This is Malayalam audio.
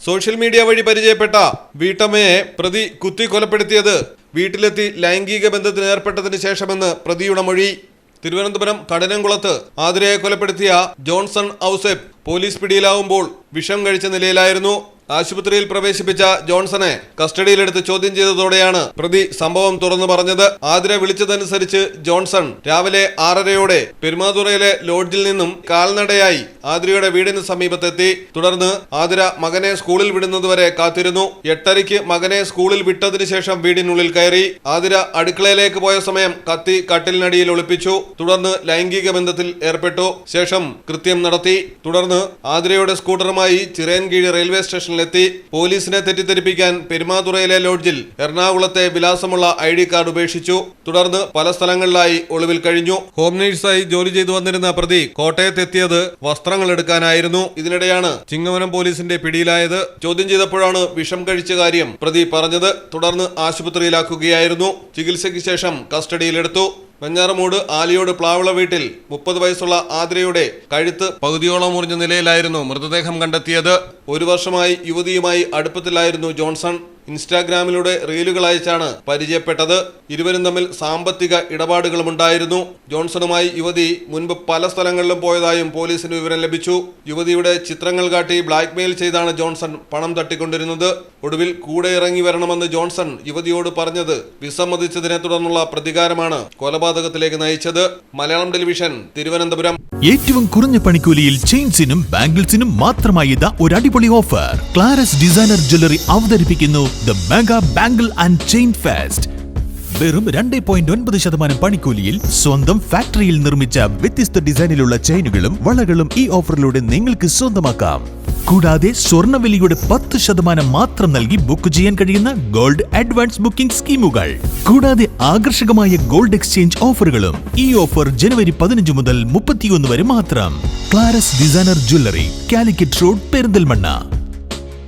സോഷ്യൽ മീഡിയ വഴി പരിചയപ്പെട്ട വീട്ടമ്മയെ പ്രതി കുത്തി കൊലപ്പെടുത്തിയത് വീട്ടിലെത്തി ലൈംഗിക ബന്ധത്തിന് ഏർപ്പെട്ടതിന് ശേഷമെന്ന് പ്രതിയുടെ മൊഴി. തിരുവനന്തപുരം കടനംകുളത്ത് ആതിരയെ കൊലപ്പെടുത്തിയ ജോൺസൺ ഔസേപ്പ് പോലീസ് പിടിയിലാവുമ്പോൾ വിഷം കഴിച്ച നിലയിലായിരുന്നു. ആശുപത്രിയിൽ പ്രവേശിപ്പിച്ച ജോൺസനെ കസ്റ്റഡിയിലെടുത്ത് ചോദ്യം ചെയ്തതോടെയാണ് പ്രതി സംഭവം തുറന്നു പറഞ്ഞത്. ആതിര വിളിച്ചതനുസരിച്ച് ജോൺസൺ രാവിലെ 6:30 പെരുമാതുറയിലെ ലോഡ്ജിൽ നിന്നും കാൽനടയായി ആതിരയുടെ വീടിന് സമീപത്തെത്തി. തുടർന്ന് ആതിര മകനെ സ്കൂളിൽ വിടുന്നതുവരെ കാത്തിരുന്നു. 8:30 മകനെ സ്കൂളിൽ വിട്ടതിനു ശേഷം വീടിനുള്ളിൽ കയറി. ആതിര അടുക്കളയിലേക്ക് പോയ സമയം കത്തി കട്ടിലിനടിയിൽ ഒളിപ്പിച്ചു. തുടർന്ന് ലൈംഗിക ബന്ധത്തിൽ ഏർപ്പെട്ടു. ശേഷം കൃത്യം നടത്തി. തുടർന്ന് ആതിരയുടെ സ്കൂട്ടറുമായി ചിറയൻകീഴ് റെയിൽവേ സ്റ്റേഷനിൽ എത്തി. പോലീസിനെ തെറ്റിദ്ധരിപ്പിക്കാൻ പെരുമാതുറയിലെ ലോഡ്ജിൽ എറണാകുളത്തെ വിലാസമുള്ള ID കാർഡ് ഉപേക്ഷിച്ചു. തുടർന്ന് പല സ്ഥലങ്ങളിലായി ഒളിവിൽ കഴിഞ്ഞു. ഹോം നേഴ്സായി ജോലി ചെയ്തു വന്നിരുന്ന പ്രതി കോട്ടയത്തെത്തിയത് വസ്ത്രങ്ങൾ എടുക്കാനായിരുന്നു. ഇതിനിടെയാണ് ചിങ്ങവനം പോലീസിന്റെ പിടിയിലായത്. ചോദ്യം ചെയ്തപ്പോഴാണ് വിഷം കഴിച്ച കാര്യം പ്രതി പറഞ്ഞത്. തുടർന്ന് ആശുപത്രിയിലാക്കുകയായിരുന്നു. ചികിത്സയ്ക്ക് ശേഷം കസ്റ്റഡിയിലെടുത്തു. വെഞ്ഞാറമൂട് ആലിയോട് പ്ലാവിള വീട്ടിൽ 30 വയസ്സുള്ള ആതിരയുടെ കഴുത്ത് പകുതിയോളം മുറിഞ്ഞ നിലയിലായിരുന്നു മൃതദേഹം കണ്ടെത്തിയത്. 1 വർഷമായി യുവതിയുമായി അടുപ്പത്തിലായിരുന്നു ജോൺസൺ. ഇൻസ്റ്റാഗ്രാമിലൂടെ റീലുകൾ അയച്ചാണ് പരിചയപ്പെട്ടത്. ഇരുവരും തമ്മിൽ സാമ്പത്തിക ഇടപാടുകളുമുണ്ടായിരുന്നു. ജോൺസണുമായി യുവതി മുൻപ് പല സ്ഥലങ്ങളിലും പോയതായും പോലീസിന് വിവരം ലഭിച്ചു. യുവതിയുടെ ചിത്രങ്ങൾ കാട്ടി ബ്ലാക്ക്മെയിൽ ചെയ്താണ് ജോൺസൺ പണം തട്ടിക്കൊണ്ടിരുന്നത്. ഒടുവിൽ കൂടെ ഇറങ്ങി വരണമെന്ന് ജോൺസൺ യുവതിയോട് പറഞ്ഞത് വിസമ്മതിച്ചതിനെ തുടർന്നുള്ള പ്രതികാരമാണ് കൊലപാതകത്തിലേക്ക് നയിച്ചത്. മലയാളം ടെലിവിഷൻ, തിരുവനന്തപുരം. ഏറ്റവും കുറഞ്ഞ പണിക്കൂലിയിൽ ചെയിൻസിനും ബാംഗിൾസിനും മാത്രമായി ഒരു അടിപൊളി ഓഫർ. ക്ലാരസ് ഡിസൈനർ ജ്വല്ലറി അവതരിപ്പിക്കുന്നു the mega bangle and chain fest. വെറും 2.9% പണിക്കൂലിയിൽ സ്വന്തം ഫാക്ടറിയിൽ നിർമ്മിച്ച വ്യത്യസ്ത ഡിസൈനിലുള്ള ചെയിനുകളും വളകളും ഈ ഓഫറിലൂടെ നിങ്ങൾക്ക് സ്വന്തമാക്കാം. കൂടാതെ സ്വർണ്ണവിലയുടെ 10% മാത്രം നൽകി ബുക്ക് ചെയ്യാൻ കഴിയുന്ന ഗോൾഡ് അഡ്വാൻസ് ബുക്കിംഗ് സ്കീമുകൾ. കൂടാതെ ആകർഷകമായ ഗോൾഡ് എക്സ്ചേഞ്ച് ഓഫറുകളും. ഈ ഓഫർ ജനുവരി 15 മുതൽ 31 വരെ മാത്രം. ക്ലാരസ് designer jewellery, Calicut road, Perinthalmanna.